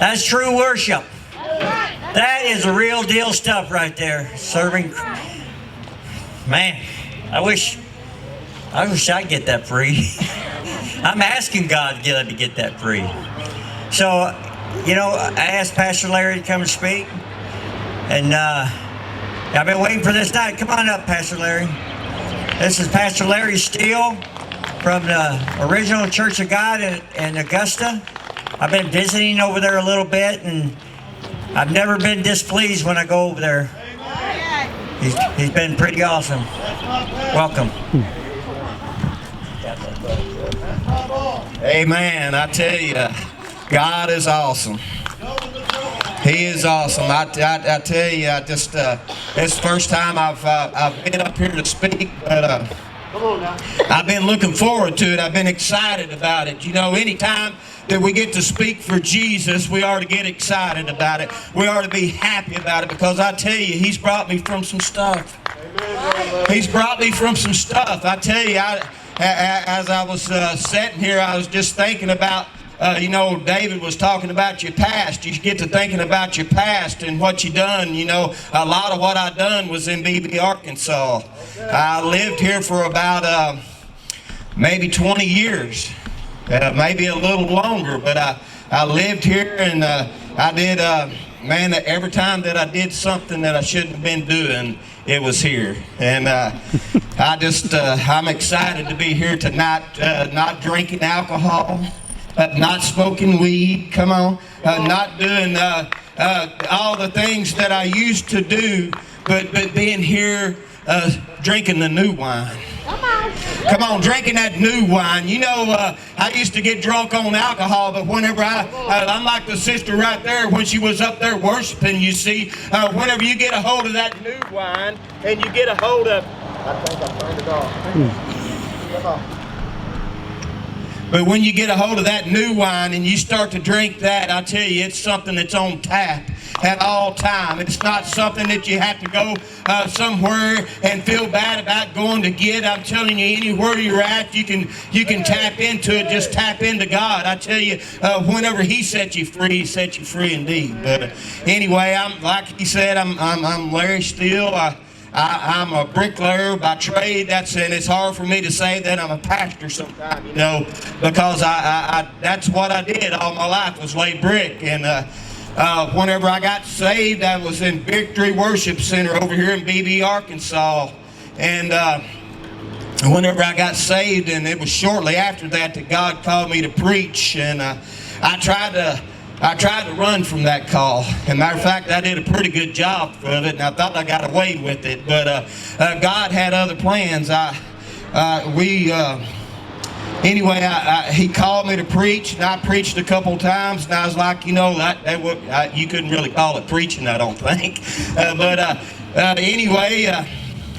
That's true worship. That is the real deal stuff right there. Serving. Man, I wish I'd get that free. I'm asking God to get that free. So, I asked Pastor Larry to come and speak. And I've been waiting for this night. Come on up, Pastor Larry. This is Pastor Larry Steele from the original Church of God in Augusta. I've been visiting over there a little bit, and I've never been displeased when I go over there. He's been pretty awesome. Welcome. Amen. I tell you, God is awesome. He is awesome. I tell you, it's the first time I've been up here to speak, but I've been looking forward to it. I've been excited about it. Anytime that we get to speak for Jesus, we ought to get excited about it. We ought to be happy about it, because I tell you, He's brought me from some stuff. He's brought me from some stuff. I tell you, as I was sitting here, I was just thinking about, David was talking about your past. You get to thinking about your past and what you done. A lot of what I done was in BB, Arkansas. I lived here for about maybe 20 years. Maybe a little longer, but I lived here, and I did, every time that I did something that I shouldn't have been doing, it was here. And I'm excited to be here tonight, not drinking alcohol, not smoking weed, come on, not doing all the things that I used to do, but being here drinking the new wine. Come on, drinking that new wine. I used to get drunk on alcohol, but whenever I'm like the sister right there when she was up there worshiping, you see, whenever you get a hold of that new wine and you get a hold of, I think I turned it off. Come on. But when you get a hold of that new wine and you start to drink that, I tell you, it's something that's on tap at all time. It's not something that you have to go somewhere and feel bad about going to get. I'm telling you, anywhere you're at, you can tap into it. Just tap into God. I tell you, whenever He sets you free, He sets you free indeed. But anyway, like he said, I'm Larry Steele. I'm a bricklayer by trade. And it's hard for me to say that I'm a pastor sometimes, because that's what I did all my life, was lay brick. And whenever I got saved, I was in Victory Worship Center over here in BB, Arkansas. And whenever I got saved, and it was shortly after that God called me to preach, and I tried to run from that call. As a matter of fact, I did a pretty good job of it, and I thought I got away with it. But God had other plans. He called me to preach, and I preached a couple times, and I was like, you couldn't really call it preaching, I don't think. Anyway,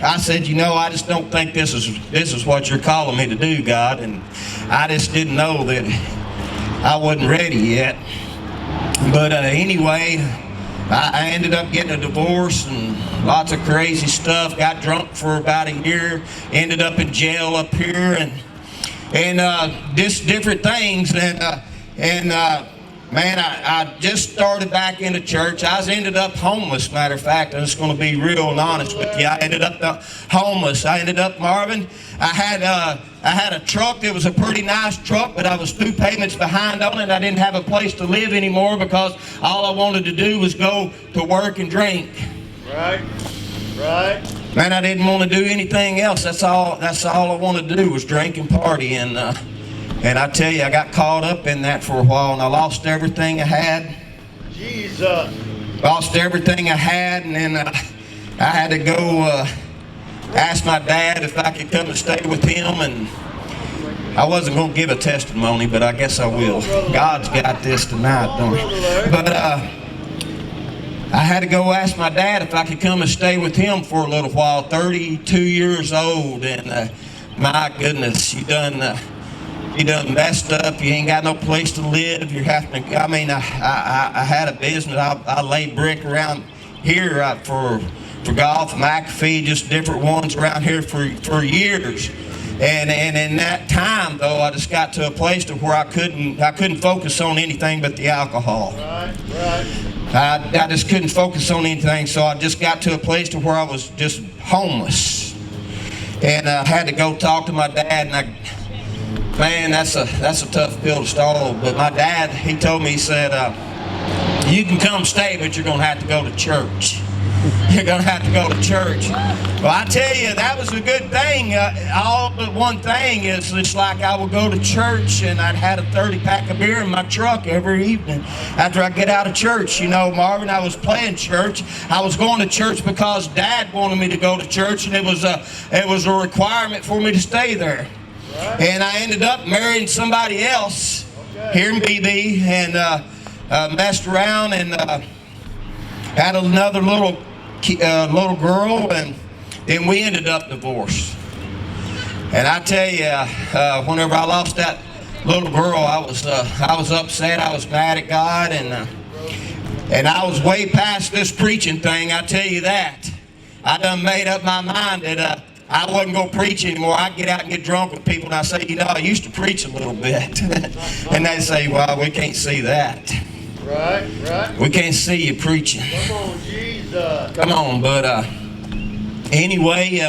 I said, I just don't think this is what you're calling me to do, God. And I just didn't know that I wasn't ready yet. But anyway, I ended up getting a divorce and lots of crazy stuff. Got drunk for about a year. Ended up in jail up here, and just different things. Man, I just started back into church. I ended up homeless, matter of fact. I'm just going to be real and honest with you. I ended up homeless. I ended up, Marvin, I had a truck that was a pretty nice truck, but I was 2 payments behind on it. I didn't have a place to live anymore because all I wanted to do was go to work and drink. Right. Man, I didn't want to do anything else. That's all I wanted to do was drink and party. And I tell you, I got caught up in that for a while, and I lost everything I had. Jesus. Lost everything I had, and then I had to go ask my dad if I could come and stay with him. And I wasn't going to give a testimony, but I guess I will. God's got this tonight, don't he? But I had to go ask my dad if I could come and stay with him for a little while. 32 years old, and my goodness, you done messed up. You ain't got no place to live. You're having to. I had a business. I laid brick around here for Golf, McAfee, just different ones around here for years. And in that time, though, I just got to a place to where I couldn't focus on anything but the alcohol. I just couldn't focus on anything, so I just got to a place to where I was just homeless. And I had to go talk to my dad, and man, that's a tough pill to swallow. But my dad, he told me, he said, you can come stay, but you're going to have to go to church. You're going to have to go to church. Well, I tell you, that was a good thing. All but one thing is, it's like I would go to church and I'd had a 30-pack of beer in my truck every evening after I get out of church. You know, Marvin, I was playing church. I was going to church because Dad wanted me to go to church, and it was a requirement for me to stay there. And I ended up marrying somebody else here in BB, and messed around and had another little girl, and then we ended up divorced. And I tell you, whenever I lost that little girl, I was upset. I was mad at God, and I was way past this preaching thing. I tell you that. I done made up my mind that I wasn't going to preach anymore. I'd get out and get drunk with people, and I say, you know, I used to preach a little bit. And they say, well, we can't see that. Right. We can't see you preaching. Come on, Jesus. Come on, but anyway,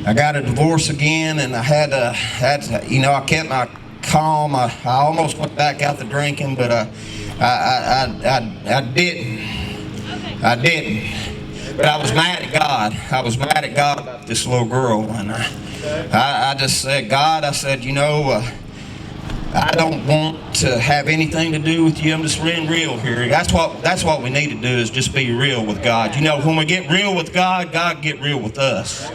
I got a divorce again, and I had to, you know, I kept my calm. I almost went back out to drinking, but I didn't. I didn't. But I was mad at God. I was mad at God about this little girl, and I just said, God, I said, you know, I don't want to have anything to do with you. I'm just being real here. That's what we need to do, is just be real with God. You know, when we get real with God, God get real with us.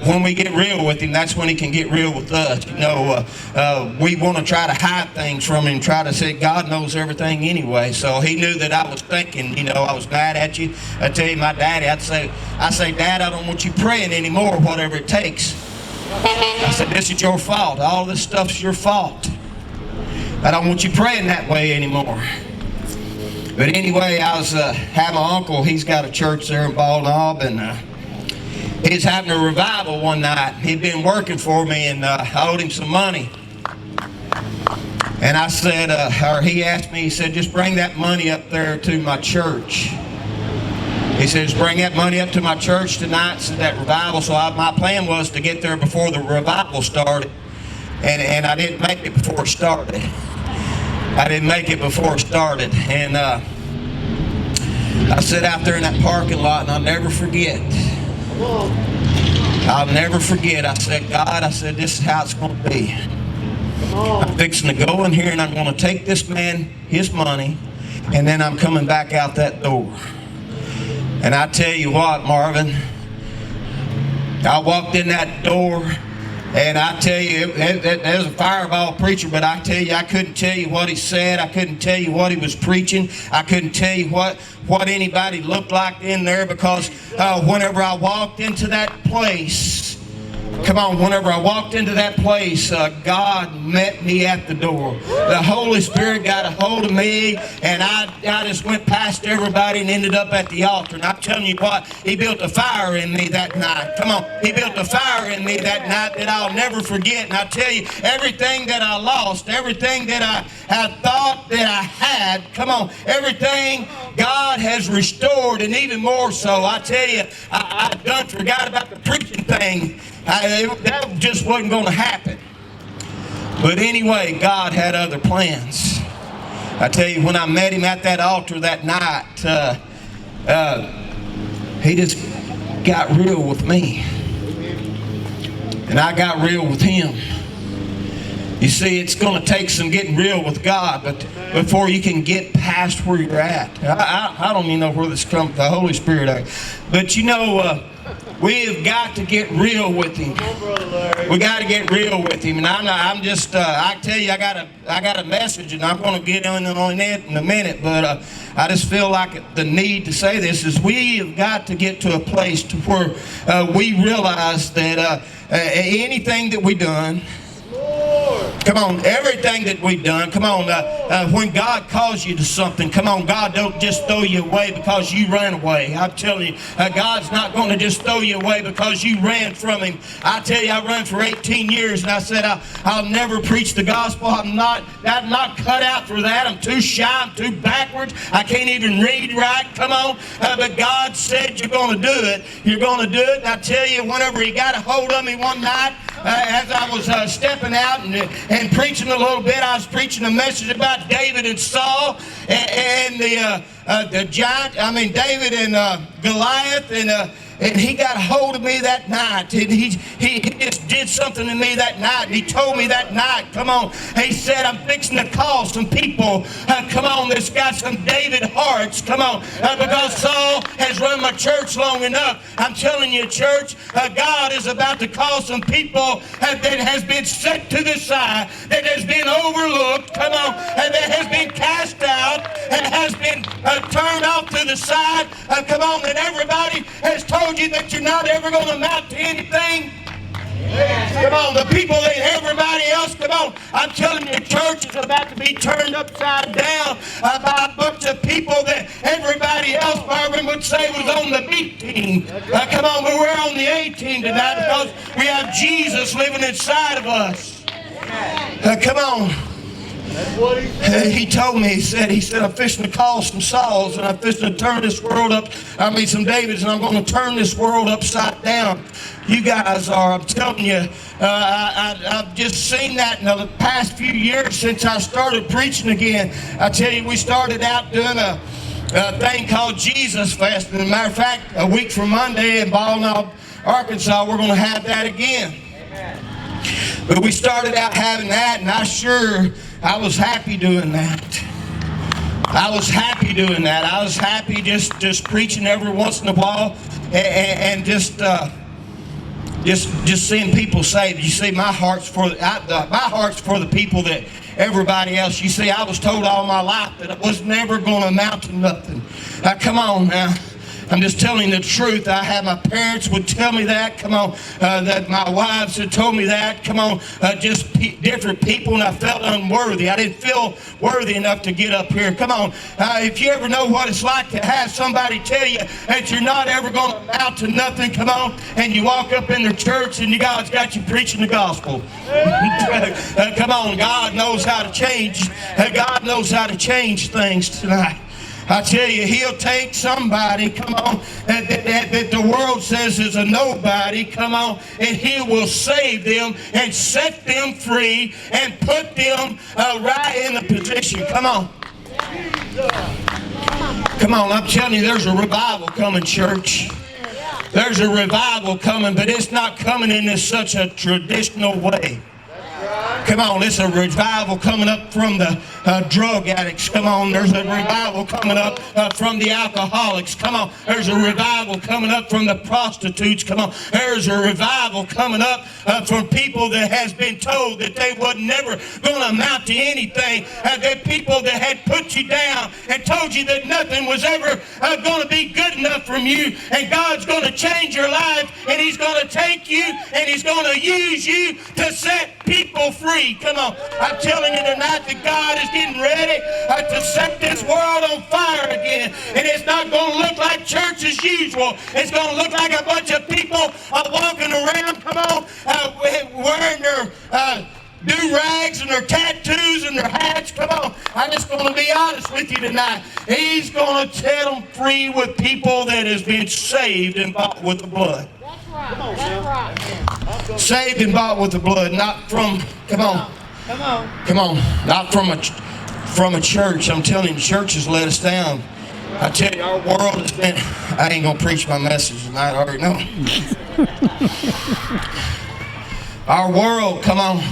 When we get real with Him, that's when He can get real with us. You know, we want to try to hide things from Him, try to say God knows everything anyway. So He knew that I was thinking, you know, I was mad at you. I tell you, my daddy, I say, Dad, I don't want you praying anymore, whatever it takes. I said, this is your fault. All this stuff's your fault. I don't want you praying that way anymore. But anyway, I was had my uncle. He's got a church there in Bald Knob, and he's having a revival one night. He'd been working for me, and I owed him some money. And I said, or he asked me, he said, just bring that money up there to my church. He says, bring that money up to my church tonight, so that revival. So my plan was to get there before the revival started. And I didn't make it before it started. I didn't make it before it started. And I sat out there in that parking lot, and I'll never forget. I'll never forget. I said, God, I said, this is how it's going to be. I'm fixing to go in here, and I'm going to take this man his money, and then I'm coming back out that door. And I tell you what, Marvin, I walked in that door, and I tell you, there's a fireball preacher, but I tell you, I couldn't tell you what he said. I couldn't tell you what he was preaching. I couldn't tell you what anybody looked like in there, because whenever I walked into that place, whenever I walked into that place, God met me at the door. The Holy Spirit got a hold of me, and I just went past everybody and ended up at the altar. And I'm telling you what, He built a fire in me that night. Come on, He built a fire in me that night that I'll never forget. And I tell you, everything that I lost, everything that I had thought that I had, come on, everything God has restored, and even more so. I tell you, I done forgot about the preaching thing. That just wasn't going to happen. But anyway, God had other plans. I tell you, when I met Him at that altar that night, He just got real with me. And I got real with Him. You see, it's going to take some getting real with God, but before you can get past where you're at. I don't even know where this comes, the Holy Spirit. But you know, we have got to get real with Him. We got to get real with Him. And I tell you, I got a message, and I'm going to get on it in a minute, but I just feel like the need to say this is we have got to get to a place to where we realize that anything that we done, Come on, everything that we've done, come on, when God calls you to something, come on, God don't just throw you away because you ran away. I'm telling you, God's not going to just throw you away because you ran from Him. I tell you, I ran for 18 years and I said, I'll never preach the gospel. I'm not cut out for that. I'm too shy, I'm too backwards. I can't even read right, come on. But God said you're going to do it. You're going to do it. And I tell you, whenever He got a hold of me one night, as I was stepping out and preaching a little bit, I was preaching a message about David and Saul and the giant, David and Goliath, and he got a hold of me that night. And he just did something to me that night. And he told me that night, come on, he said, I'm fixing to call some people, come on, that's got some David hearts, come on, because Saul has run my church long enough. I'm telling you, church, God is about to call some people that has been set to the side, that has been overlooked, come on, that has been cast out, and has been turned off to the side, come on, and everybody has told you that you're not ever going to amount to anything. Come on, the people that everybody else, come on, I'm telling you, church is about to be turned upside down by a bunch of people that everybody else, Marvin, would say was on the B team. Come on, but we're on the A team tonight because we have Jesus living inside of us. Come on. That's what he said. He told me, he said, I'm fixing to call some Sauls and I'm fixing to turn this world up, some Davids, and I'm going to turn this world upside down. You guys are, I'm telling you, I've just seen that in the past few years since I started preaching again. I tell you, we started out doing a thing called Jesus Fest. And as a matter of fact, a week from Monday in Ball Knob, Arkansas, we're going to have that again. Amen. But we started out having that, and I was happy doing that. I was happy doing that. I was happy just preaching every once in a while and just seeing people saved. You see, my heart's for the people that everybody else. You see, I was told all my life that I was never going to amount to nothing. Come on now. I'm just telling the truth. I had my parents would tell me that. Come on, that my wives had told me that. Come on, different people, and I felt unworthy. I didn't feel worthy enough to get up here. Come on, if you ever know what it's like to have somebody tell you that you're not ever going to amount to nothing, come on, and you walk up in their church and God's got you preaching the gospel. Come on, God knows how to change. God knows how to change things tonight. I tell you, He'll take somebody, come on, that the world says is a nobody, come on, and He will save them and set them free and put them right in the position. Come on. Come on, I'm telling you, there's a revival coming, church. There's a revival coming, but it's not coming in such a traditional way. Come on, it's a revival coming up from the drug addicts. Come on, there's a revival coming up from the alcoholics. Come on, there's a revival coming up from the prostitutes. Come on, there's a revival coming up from people that has been told that they were never going to amount to anything. That people that had put you down and told you that nothing was ever going to be good enough from you. And God's going to change your life, and He's going to take you, and He's going to use you to set people free. Come on. I'm telling you tonight that God is getting ready to set this world on fire again. And it's not going to look like church as usual. It's going to look like a bunch of people walking around, come on, wearing their do-rags and their tattoos and their hats. Come on. I'm just going to be honest with you tonight. He's going to set them free with people that has been saved and bought with the blood. Come on, that's right. Saved and bought with the blood, not from, come on, not from a church. I'm telling you, the church has let us down. I tell you, our world has been, I ain't going to preach my message tonight, I already know. Our world, come on,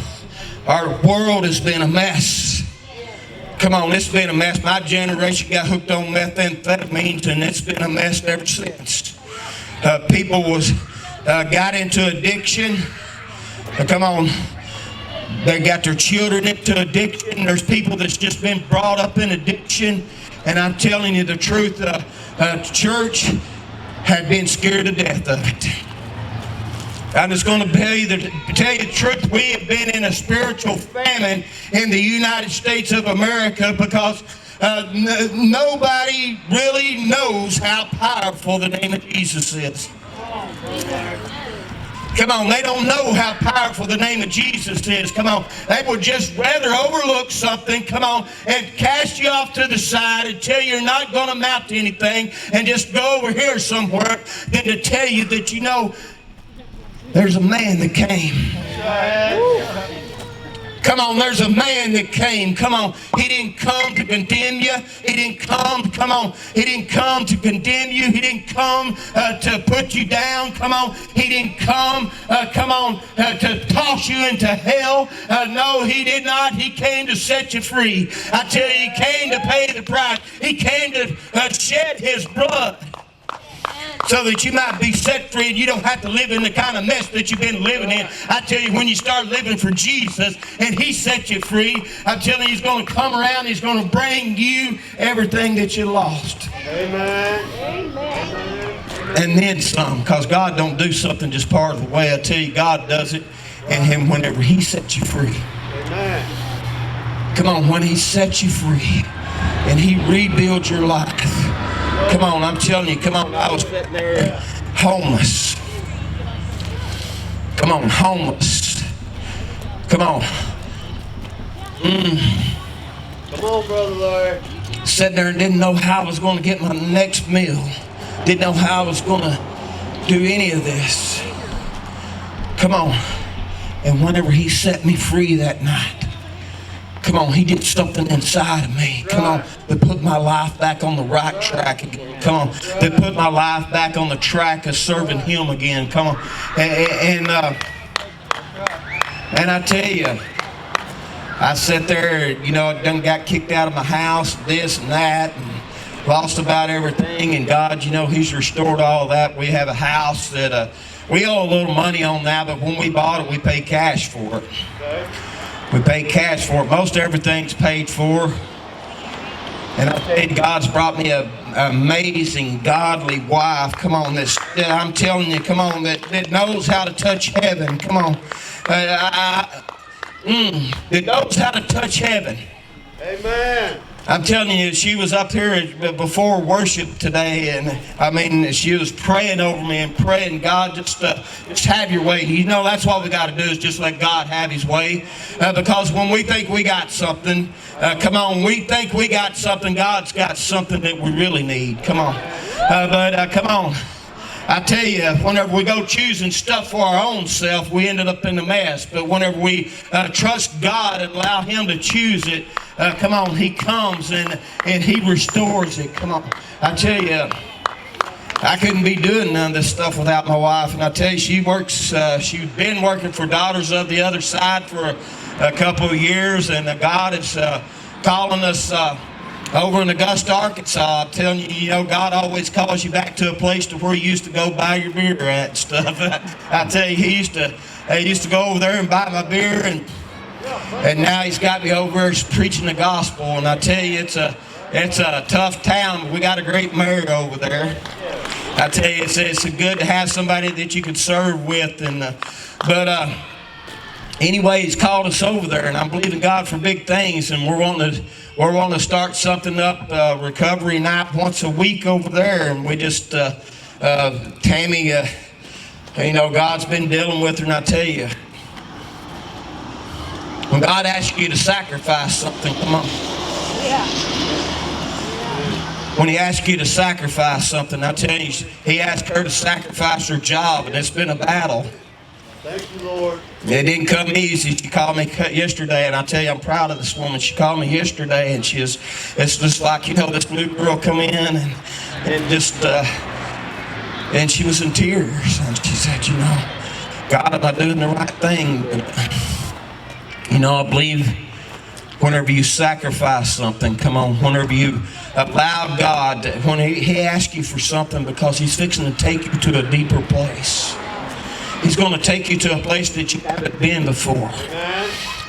our world has been a mess. Come on, it's been a mess. My generation got hooked on methamphetamines, and it's been a mess ever since. People got into addiction. Come on, they got their children into addiction. There's people that's just been brought up in addiction. And I'm telling you the truth, the church had been scared to death of it. I'm just going to tell you the truth. We have been in a spiritual famine in the United States of America because nobody really knows how powerful the name of Jesus is. Come on, they don't know how powerful the name of Jesus is. Come on, they would just rather overlook something, come on, and cast you off to the side and tell you you're not going to amount to anything and just go over here somewhere than to tell you that, you know, there's a man that came. Come on, there's a man that came. Come on, he didn't come to condemn you. He didn't come, he didn't come to condemn you. He didn't come to put you down. Come on, he didn't come, to toss you into hell. No, he did not. He came to set you free. I tell you, he came to pay the price. He came to shed his blood, so that you might be set free and you don't have to live in the kind of mess that you've been living in. I tell you, when you start living for Jesus and he set you free, I'm telling you, he's going to come around, he's going to bring you everything that you lost. Amen. And then some, because God don't do something just part of the way. I tell you, God does it in him whenever he sets you free. Amen. Come on, when he sets you free and he rebuilds your life. Come on, I'm telling you, come on, I was sitting there homeless. Come on, homeless. Come on. Come on, Brother Larry. Sitting there and didn't know how I was going to get my next meal. Didn't know how I was going to do any of this. Come on. And whenever he set me free that night, come on, he did something inside of me. Come on, to put my life back on the right track again. Come on, to put my life back on the track of serving him again. Come on. And I tell you, I sat there, you know, done got kicked out of my house, this and that, and lost about everything. And God, you know, he's restored all that. We have a house that we owe a little money on now, but when we bought it, we paid cash for it. We pay cash for it. Most everything's paid for. And I tell you, God's brought me an amazing, godly wife. Come on, I'm telling you, come on, that knows how to touch heaven. Come on. That knows how to touch heaven. Amen. I'm telling you, she was up here before worship today, and I mean, she was praying over me and praying, God, just have your way. You know, that's what we got to do, is just let God have his way. Because when we think we got something, come on, we think we got something, God's got something that we really need. Come on. Come on. I tell you, whenever we go choosing stuff for our own self, we ended up in a mess. But whenever we trust God and allow him to choose it, come on, he comes and he restores it. Come on. I tell you, I couldn't be doing none of this stuff without my wife. And I tell you, she's been working for Daughters of the Other Side for a couple of years. And God is calling us over in Augusta, Arkansas. I'm telling you, you know, God always calls you back to a place to where you used to go buy your beer at and stuff. I tell you, he used to go over there and buy my beer, and now he's got me over there preaching the gospel. And I tell you, it's a tough town, but we got a great mayor over there. I tell you, it's good to have somebody that you can serve with. And anyway, he's called us over there, and I'm believing God for big things, and we're wanting to start something up, recovery night once a week over there. And we just Tammy, you know, God's been dealing with her, and I tell you, when God asks you to sacrifice something, come on. Yeah. When he asks you to sacrifice something, I tell you, he asked her to sacrifice her job, and it's been a battle. Thank you, Lord. It didn't come easy. She called me yesterday, and I tell you, I'm proud of this woman. She called me yesterday, and it's just like, you know, this new girl come in and she was in tears, and she said, you know, God, am I doing the right thing? You know, I believe whenever you sacrifice something, come on, whenever you allow God, when he asks you for something, because he's fixing to take you to a deeper place. He's going to take you to a place that you haven't been before.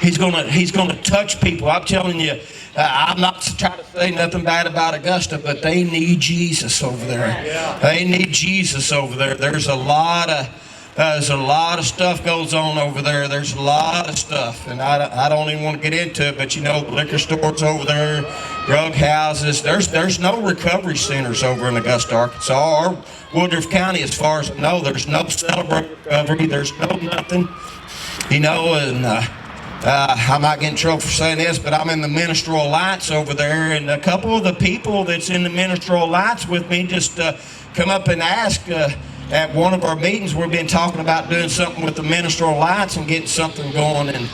He's going to touch people. I'm telling you, I'm not trying to say nothing bad about Augusta, but they need Jesus over there. They need Jesus over there. There's a lot of there's a lot of stuff goes on over there. There's a lot of stuff, and I don't even want to get into it, but you know, liquor stores over there, drug houses. There's no recovery centers over in Augusta, Arkansas, or Woodruff County, as far as I know. There's no Celebrate Recovery. There's no nothing, you know, and I might get in trouble for saying this, but I'm in the Ministerial Alliance over there, and a couple of the people that's in the Ministerial Alliance with me just come up and ask at one of our meetings. We've been talking about doing something with the Ministerial Alliance and getting something going, and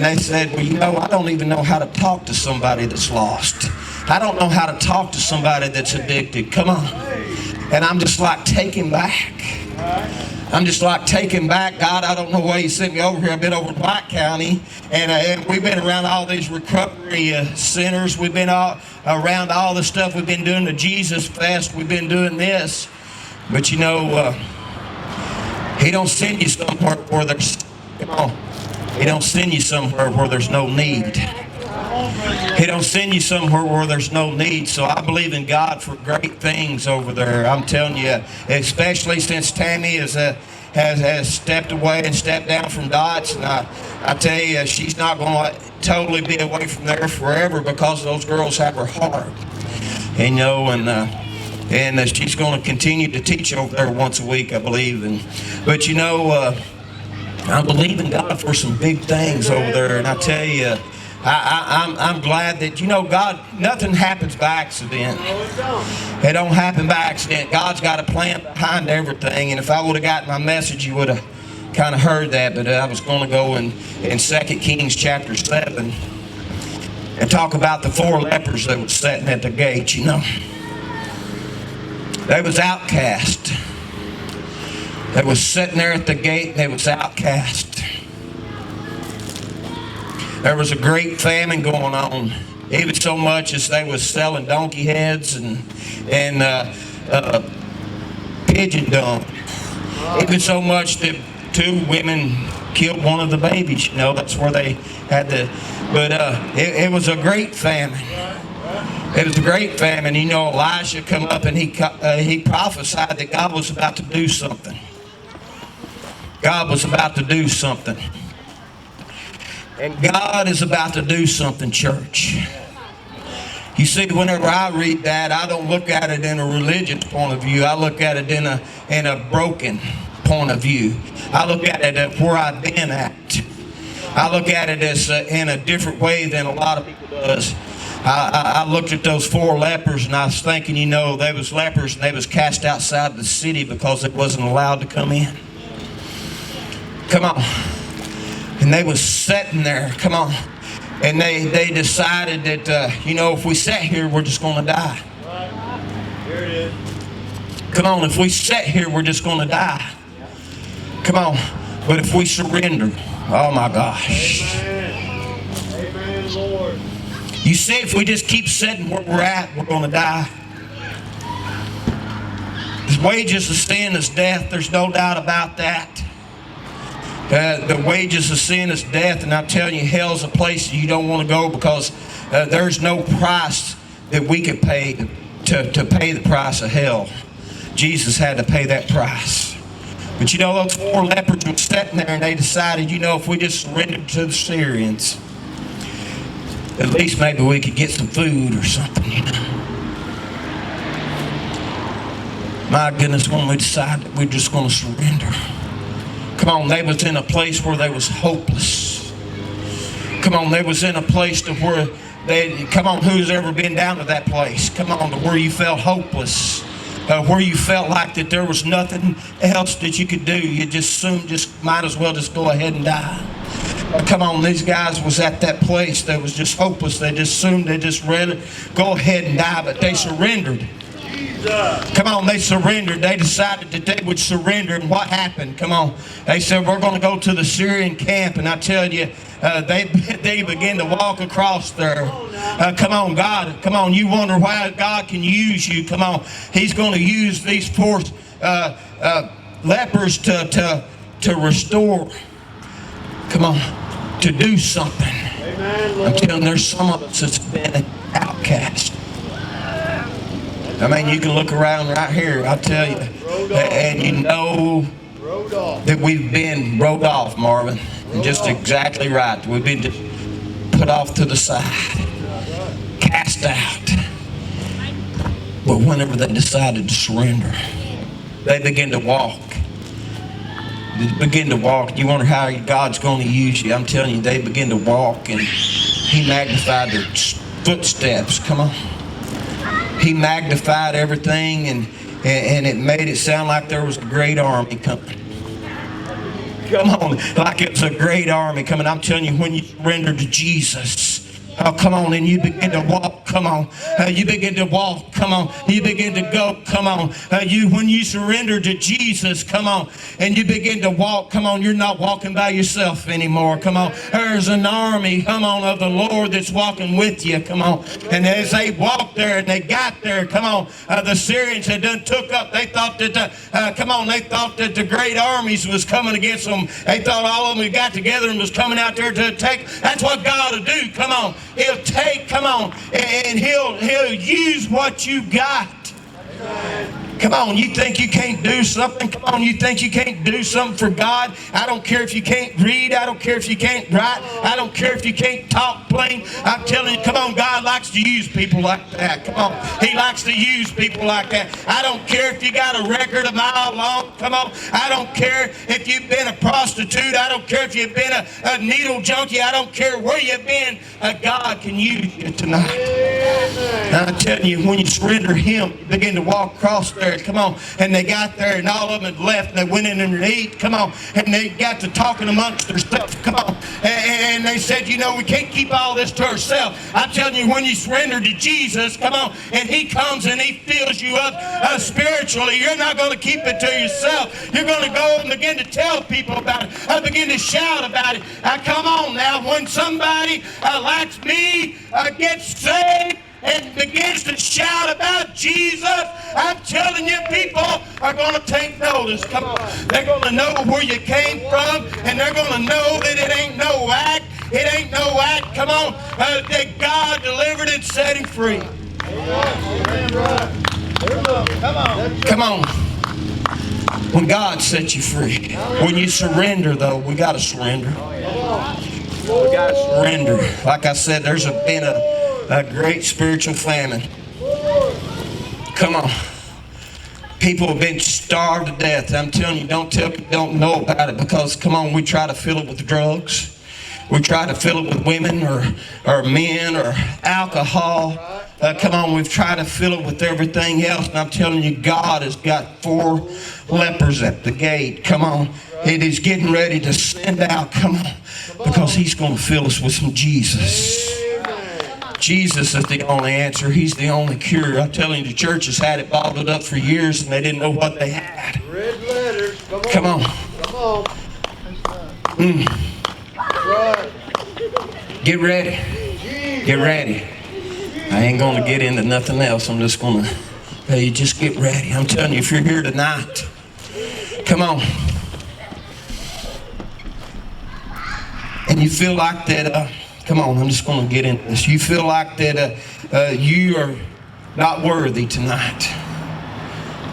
they said, well, you know, I don't even know how to talk to somebody that's lost. I don't know how to talk to somebody that's addicted. Come on. And I'm just like taken back. I'm just like taken back. God, I don't know why you sent me over here. I've been over in White County, and we've been around all these recovery centers. We've been around all the stuff. We've been doing the Jesus Fest. We've been doing this. But you know, He don't send you somewhere where there's, come on, He don't send you somewhere where there's no need. He don't send you somewhere where there's no need. So I believe in God for great things over there. I'm telling you, especially since Tammy has stepped away and stepped down from Dots, and I tell you, she's not going to totally be away from there forever, because those girls have her heart. And, you know, and she's going to continue to teach over there once a week, I believe. But you know, I believe in God for some big things over there, and I tell you, I'm glad that, you know, God, nothing happens by accident. It don't happen by accident. God's got a plan behind everything, and if I would have gotten my message, you would have kind of heard that. But I was going to go in 2 Kings chapter 7 and talk about the 4 lepers that was sitting at the gate, you know. They was outcast. They was sitting there at the gate, and they was outcast. There was a great famine going on, even so much as they was selling donkey heads and pigeon dung. Even so much that 2 women killed one of the babies. You know, that's where they had the. But it was a great famine. It was a great famine. You know, Elijah come up and he prophesied that God was about to do something. God was about to do something. And God is about to do something, church. You see, whenever I read that, I don't look at it in a religious point of view. I look at it in a broken point of view. I look at it at where I've been at. I look at it as in a different way than a lot of people does. I looked at those 4 lepers, and I was thinking, you know, they was lepers, and they was cast outside the city because it wasn't allowed to come in. Come on. And they was sitting there, come on, and they decided that, you know, if we sit here, we're just going to die. Here it is. Come on, if we sit here, we're just going to die. Come on, but if we surrender, oh my gosh. Amen. Amen, Lord. You see, if we just keep sitting where we're at, we're going to die. The wages of sin is death. There's no doubt about that. The wages of sin is death, and I'm telling you, hell's a place you don't want to go, because there's no price that we could pay to pay the price of hell. Jesus had to pay that price. But you know, those 4 lepers were sitting there, and they decided, you know, if we just surrendered to the Syrians, at least maybe we could get some food or something, you know. My goodness, when we decided that we're just going to surrender. Come on, they was in a place where they was hopeless. Come on, they was in a place to where come on, who's ever been down to that place? Come on, to where you felt hopeless. Where you felt like that there was nothing else that you could do. You just might as well just go ahead and die. Come on, these guys was at that place that was just hopeless. They just assumed they just rather go ahead and die, but they surrendered. Come on, they surrendered. They decided that they would surrender, and what happened? Come on, they said, we're going to go to the Syrian camp, and I tell you, they began to walk across there. Come on, God. Come on, you wonder why God can use you. Come on, He's going to use these 4 lepers to restore. Come on, to do something. Amen, I'm telling you, there's some of us that's been an outcast. I mean, you can look around right here, I'll tell you, and you know that we've been rode off, Marvin. Just exactly right. We've been just put off to the side, cast out. But whenever they decided to surrender, they begin to walk. They begin to walk. You wonder how God's going to use you. I'm telling you, they begin to walk, and He magnified their footsteps. Come on. He magnified everything, and it made it sound like there was a great army coming. Come on, like it was a great army coming. I'm telling you, when you surrender to Jesus, oh, come on, and you begin to walk, come on. You begin to walk, come on. You begin to go, come on. When you surrender to Jesus, come on, and you begin to walk, come on, you're not walking by yourself anymore, come on. There's an army, come on, of the Lord that's walking with you, come on. And as they walked there and they got there, come on, the Syrians had done took up, they thought that, they thought that the great armies was coming against them. They thought all of them got together and was coming out there to attack. That's what God will do, come on. He'll take, come on, and he'll use what you got. Come on, you think you can't do something? Come on, you think you can't do something for God? I don't care if you can't read. I don't care if you can't write. I don't care if you can't talk plain. I'm telling you, come on, God likes to use people like that. Come on, He likes to use people like that. I don't care if you got a record a mile long. Come on, I don't care if you've been a prostitute. I don't care if you've been a needle junkie. I don't care where you've been. God can use you tonight. And I'm telling you, when you surrender Him, you begin to walk across there. Come on. And they got there, and all of them had left, and they went in and ate. Come on. And they got to talking amongst themselves. Come on. And they said, you know, we can't keep all this to ourselves. I'm telling you, when you surrender to Jesus, come on, and He comes and He fills you up spiritually, you're not going to keep it to yourself. You're going to go and begin to tell people about it. Begin to shout about it. Come on now. When somebody like me gets saved, and begins to shout about Jesus, I'm telling you, people are going to take notice. Come on. They're going to know where you came from, and they're going to know that it ain't no act. It ain't no act. Come on. That God delivered and set Him free. Come on. When God sets you free. When you surrender, though, we got to surrender. We got to surrender. Like I said, there's been a great spiritual famine. Come on. People have been starved to death. I'm telling you, don't tell people don't know about it, because, come on, we try to fill it with drugs. We try to fill it with women or men or alcohol. Come on, we've tried to fill it with everything else. And I'm telling you, God has got 4 lepers at the gate. Come on. And He's getting ready to send out. Come on. Because He's going to fill us with some Jesus. Jesus is the only answer. He's the only cure. I'm telling you, the church has had it bottled up for years, and they didn't know what they had. Red letters. Come on. Come on. Right. Get ready. Get ready. I ain't going to get into nothing else. I'm just going to tell you, just get ready. I'm telling you, if you're here tonight, come on. And you feel like that, come on, I'm just going to get into this. You feel like that you are not worthy tonight.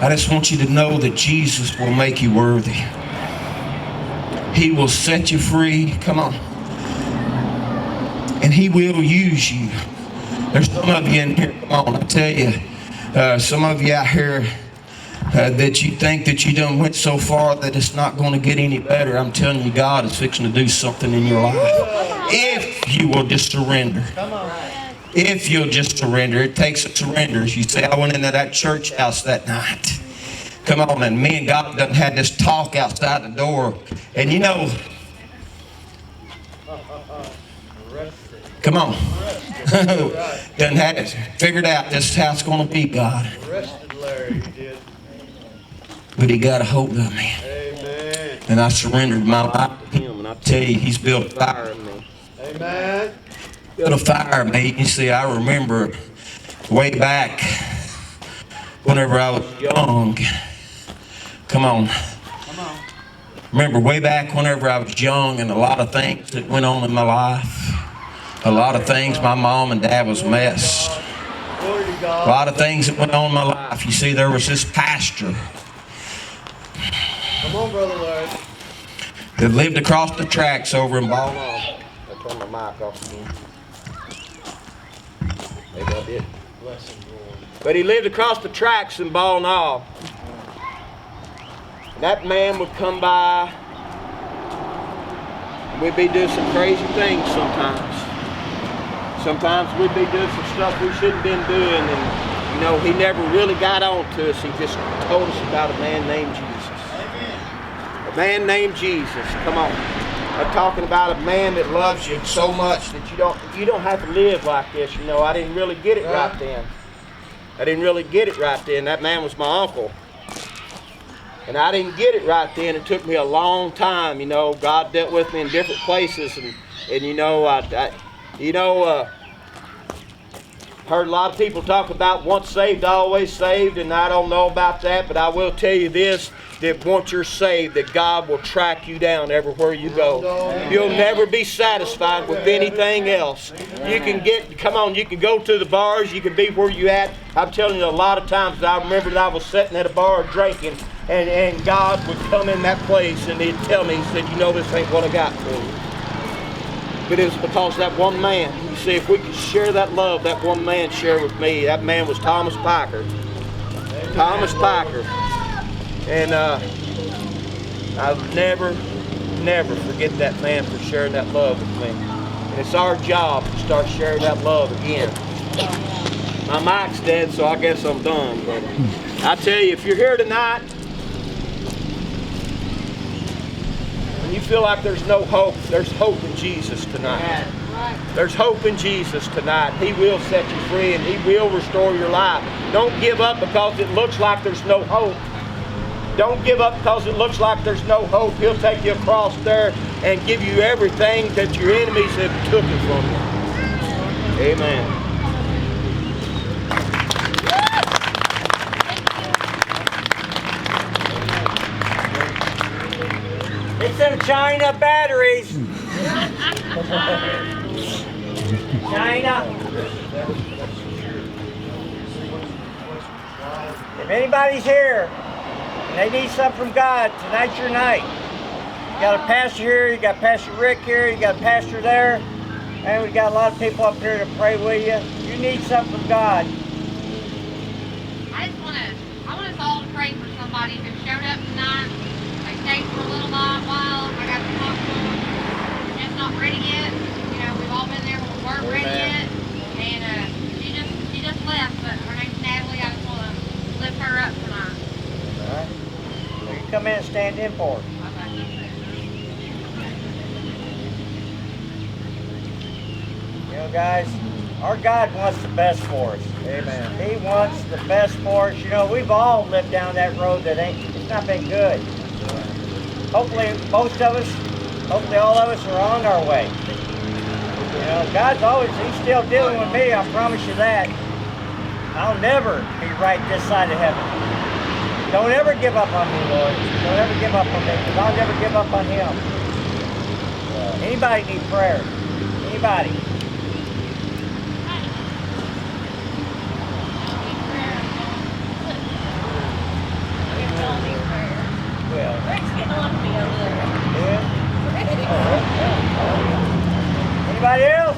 I just want you to know that Jesus will make you worthy. He will set you free. Come on. And He will use you. There's some of you in here, come on, I tell you, some of you out here that you think that you done went so far that it's not going to get any better. I'm telling you, God is fixing to do something in your life. If you will just surrender. If you'll just surrender. It takes a surrender. As you say, I went into that church house that night. Come on, and me and God done had this talk outside the door. And you know, come on. Done had it figured out this is how it's going to be, God. But He got a hold of me. Amen. And I surrendered my life to Him. And I tell you, He's built a fire in me. Amen. Built a fire in me. You see, I remember way back whenever I was young. Come on. Remember way back whenever I was young, and a lot of things that went on in my life. A lot of things, my mom and dad was a mess. A lot of things that went on in my life. You see, there was this pastor. Come on, Brother Larry. that lived across the tracks over in Baltimore. I turned my mic off again. Maybe I did. But he lived across the tracks in Baltimore. That man would come by, and we'd be doing some crazy things sometimes. Sometimes we'd be doing some stuff we shouldn't have been doing, and you know, he never really got on to us. He just told us about a man named Jesus. A man named Jesus. Come on. I'm talking about a man that loves you so much that you don't have to live like this. You know, I didn't really get it right then. I didn't really get it right then. That man was my uncle. And I didn't get it right then. It took me a long time. You know, God dealt with me in different places, and you know, heard a lot of people talk about once saved, always saved, and I don't know about that, but I will tell you this, that once you're saved, that God will track you down everywhere you go. You'll never be satisfied with anything else. You can you can go to the bars, you can be where you at. I'm telling you, a lot of times I remember that I was sitting at a bar drinking, and God would come in that place and he'd tell me, he said, you know, this ain't what I got for you. But it was because that one man, you see, if we could share that love that one man shared with me, that man was Thomas Piker. Thomas Piker. And I'll never forget that man for sharing that love with me. And it's our job to start sharing that love again. My mic's dead, so I guess I'm done. But I tell you, if you're here tonight, and you feel like there's no hope, there's hope in Jesus tonight. There's hope in Jesus tonight. He will set you free and He will restore your life. Don't give up because it looks like there's no hope. Don't give up because it looks like there's no hope. He'll take you across there and give you everything that your enemies have taken from you. Amen. It's them China batteries. China. If anybody's here and they need something from God, tonight's your night. You got a pastor here, you got Pastor Rick here, you got a pastor there, and we got a lot of people up here to pray with you. You need something from God. I want us all to pray for somebody who showed up tonight. They stayed for a little while. I got to talk to them. They're just not ready yet. You know, we've all been there when we weren't ready yet. And she just left, but her name's Natalie. I just want to lift her up tonight. All right. So you come in and stand in for her. You know, guys, our God wants the best for us. Amen. He wants the best for us. You know, we've all lived down that road that it's not been good. Hopefully, most of us, hopefully all of us are on our way. You know, He's still dealing with me, I promise you that. I'll never be right this side of heaven. Don't ever give up on me, Lord. Don't ever give up on me, because I'll never give up on Him. Anybody need prayer? Anybody? Well, yeah. Anybody else?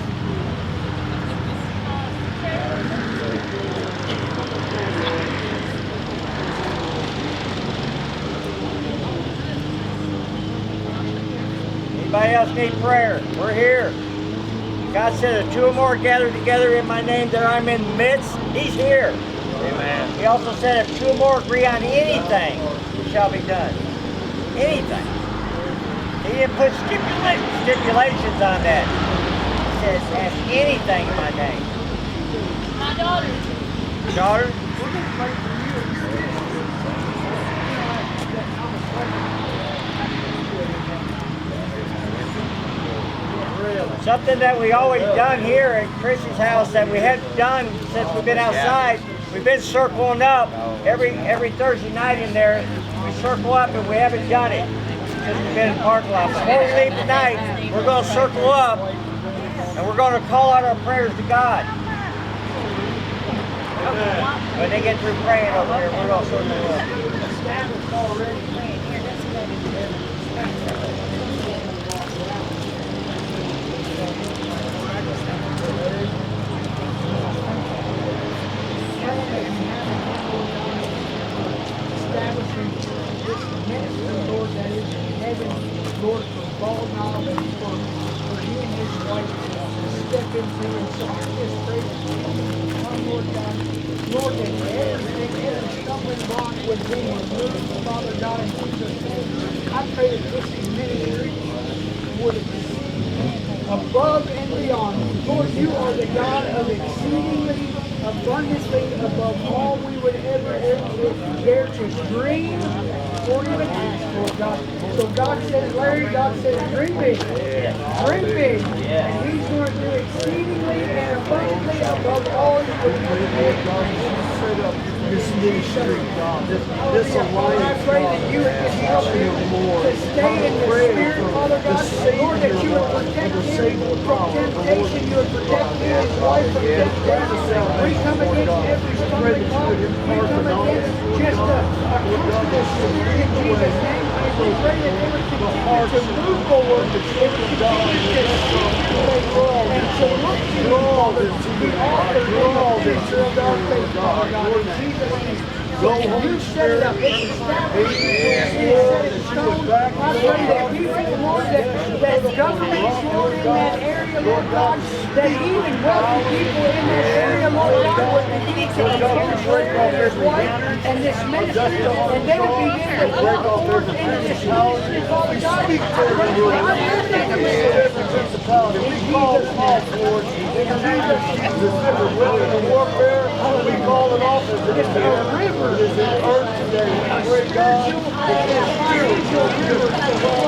Anybody else need prayer? We're here. God said, if two or more gather together in my name, that I'm in the midst. He's here. Amen. He also said, if two or more agree on anything, it shall be done. Anything. He didn't put stipulations on that. He says, ask anything in my name. My daughter. Your daughter? Something that we always done here at Crissie's house that we hadn't done since we've been outside. We've been circling up every Thursday night in there. We circle up and we haven't done it since we've been in the parking lot. Before we leave tonight, we're going to circle up and we're going to call out our prayers to God. When they get through praying over here, we're going to circle up. Establishing this ministry, Lord, that is in heaven, Lord, for Paul Knob and for he and his wife to step into. And so I just pray that you come, Lord God, Lord, that everything, every stumbling block would be removed, Father God, in Jesus' name. I pray that this ministry would exceed above and beyond. Lord, you are the God of exceedingly abundantly above all we would ever dare to dream or even ask for, God. So God says, Larry, God says, dream big. Dream big. And he's going to do exceedingly and abundantly above all you would ever dare to set up this ministry, God. This alliance, I pray that you would just help him to stay in the Spirit, Father God. Lord, that you would protect him from temptation. You would protect him and his wife from temptation. We come against every stumbling block. We come against just a comfortable spirit in Jesus' name. And we pray that they would continue to move forward. They would continue to seek you and to look to you, Father, the author and the finisher of our faith, Father God. In Jesus' name. You set it up. It's established. It is set in stone. I pray that people, Lord, that governments, Lord, in that area, Lord God, that even wealthy people in that area, Lord God, would begin to oppose Larry and his wife and this ministry, and they would begin to look forward into this ministry, Father God. I pray for every principality. We call it off, Lord. In Jesus' every weapon of warfare, we call it off as a river is in earth today. We pray, God, that your spiritual river to flow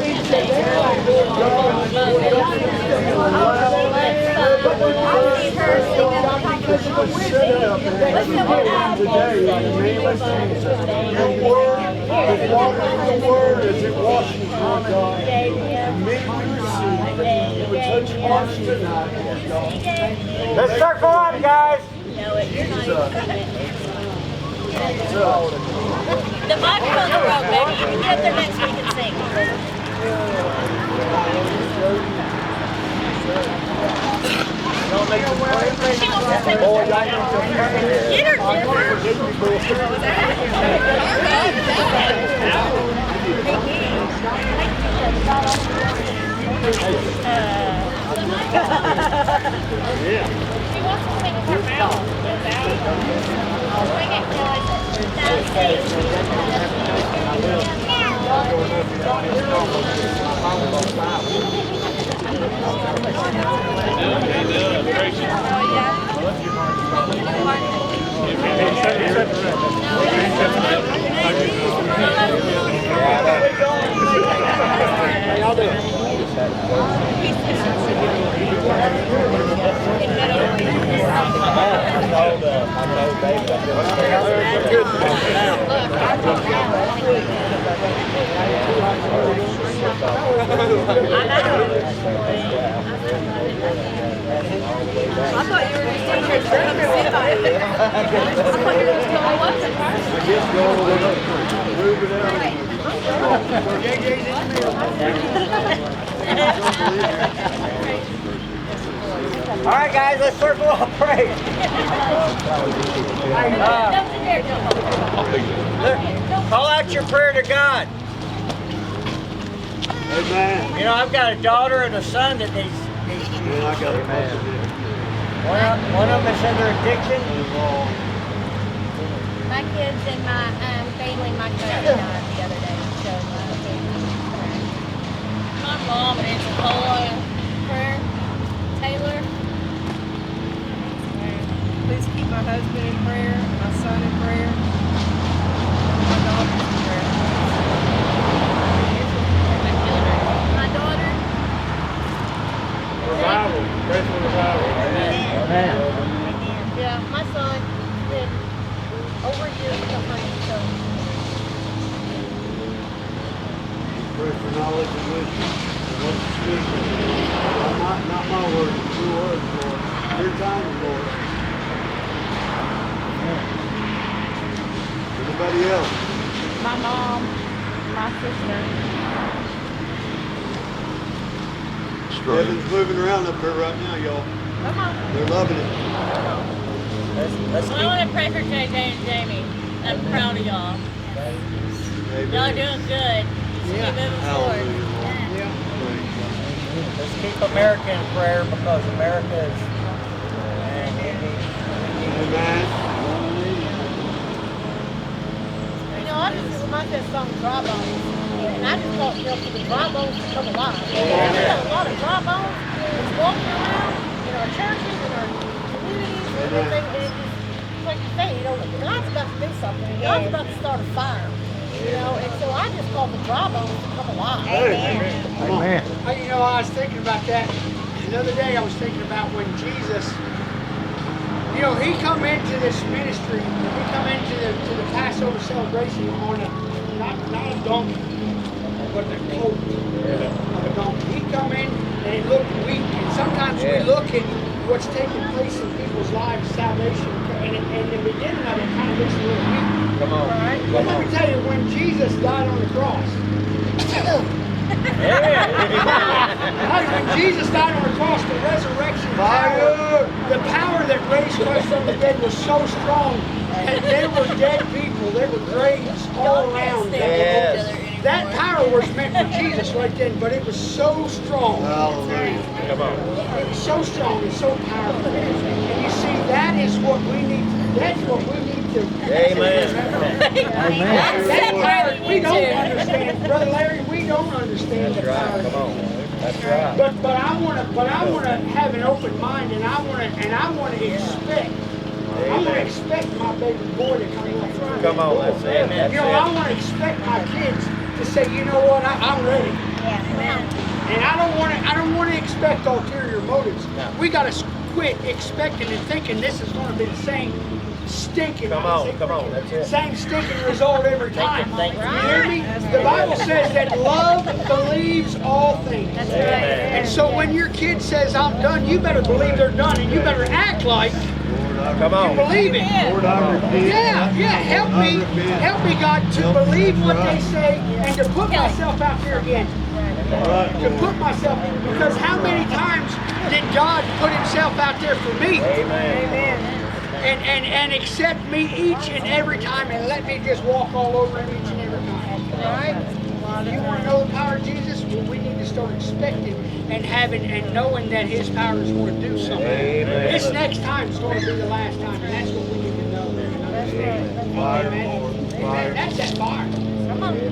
into their life, Lord God. Because of the set up that you did today in the name of Jesus. Your word, the water of the word as it washes, Lord God. May we receive that you would touch hearts tonight, Lord God. Let's circle up, guys. The microphone's broke, baby. You can get up there next week and sing. She wants to sing. Get her, She wants to sing with her mouth. Swing it, I thought you were just taking your shirt and sit by it. I thought you were just going, what's it? All right, guys, let's circle up, pray. Call out your prayer to God. Amen. You know, I've got a daughter and a son that needs Man, I got it. one of them is under addiction. My kids and my family, my cousin died the other day, so my mom is Paula prayer. Taylor. Please keep my husband in prayer, my son in prayer, my daughter in prayer. My daughter. Revival. Pray for revival. Amen. Yeah, my son did over a year suffering, so. Pray for knowledge and wisdom. And what to speak. Not my words, but your words, Lord. Your timing, Lord. Anybody else? My mom, my sister. Heaven's moving around up here right now, y'all. Come on. They're loving it. Let's I want to pray for JJ and Jamie. I'm proud of y'all. Amen. Y'all are doing good. Just keep moving forward. Let's keep America in prayer because America is. Amen. You know, I just remind that song Dry Bones. And I just thought, for the dry bones to come alive. We got a lot of dry bones that's walking around in our churches, in our communities, and everything. And it's like you say, God's about to do something. And God's about to start a fire. And so I just call the dry bones to come alive. Amen. I was thinking about that. The other day I was thinking about when Jesus, he come into this ministry, he come into the Passover celebration on not a donkey, but the coat of a donkey. He come in and it looked weak. And sometimes we look at what's taking place in people's lives, salvation, and the beginning of it kind of looks a little weak. Come on. Right? But let me tell you, when Jesus died on the cross, when Jesus died on the cross, the resurrection power, the power that raised Christ from the dead was so strong that there were dead people, there were graves all around. That power was meant for Jesus right then, but it was so strong. Come on. It was so strong and so powerful. And you see, that is what we need. That's what we need to. Amen. That power we don't understand, Brother Larry. We don't understand the power. Come on. That's right. But I want to have an open mind, and I want to expect. I want to expect my baby boy to come up front. Come on, that's it. That's I want to expect my kids to say, you know what, I'm ready. And I don't want to expect ulterior motives. No. We got to quit expecting and thinking this is going to be the same stinking. Come on, that's it. Same stinking result every time. You Thank you. hear me? The Bible says that love believes all things. That's right. And so when your kid says I'm done, you better believe they're done, and you better act like Come on. you believe it. Lord, I repent. Help me, God, to believe what they say and to put myself out there again. To put myself, because how many times did God put himself out there for me? Amen. And accept me each and every time and let me just walk all over him each and every time. Right? You want to know the power of Jesus? Well, we need to start expecting and having and knowing that his power is going to do something. Amen. This next time is going to be the last time, and that's what we need to know. Amen. That's that fire.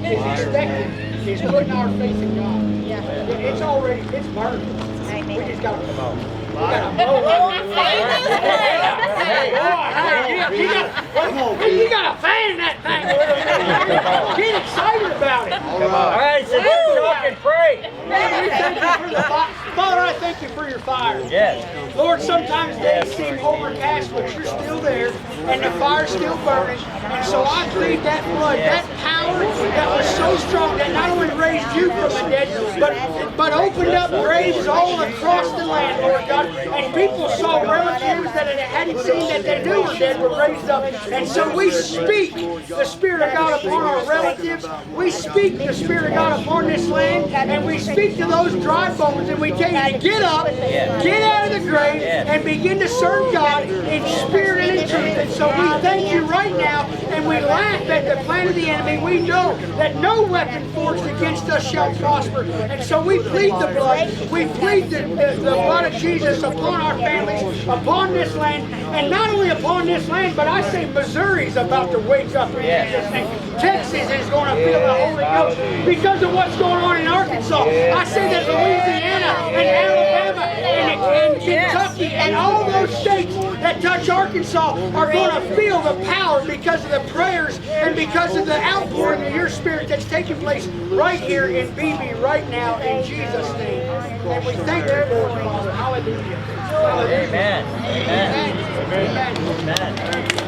It's expecting. It's putting our faith in God. It's already, it's burning. We just got to come on. You got a fan in that thing. Get excited about it. All right, so let's talk and pray. Father, I thank you for your fire. Yes. Lord, sometimes days seem overcast, but you're still there, and the fire's still burning. And so I plead that blood, that power that was so strong that not only raised you from the dead, but opened up graves all across the land, Lord God. And people saw relatives that hadn't seen that they knew were dead were raised up. And so we speak the Spirit of God upon our relatives. We speak the Spirit of God upon this land, and we speak to those dry bones, and we tell you to get up, get out of the grave, and begin to serve God in spirit and in truth. And so we thank you right now, and we laugh at the plan of the enemy. We know that no weapon forged against us shall prosper. And so we plead the blood. We plead the blood of Jesus upon our families, upon this land, and not only upon this land, but I say Missouri's about to wake up in Jesus' name. Texas is going to feel the Holy Ghost because of what's going on in Arkansas. I say that Louisiana and Alabama and Kentucky and all those states that touch Arkansas are going to feel the power because of the prayers and because of the outpouring of your Spirit that's taking place right here in BB right now in Jesus' name. And we thank you for it, Father. Hallelujah. Hallelujah. Amen. Amen. Amen. Amen.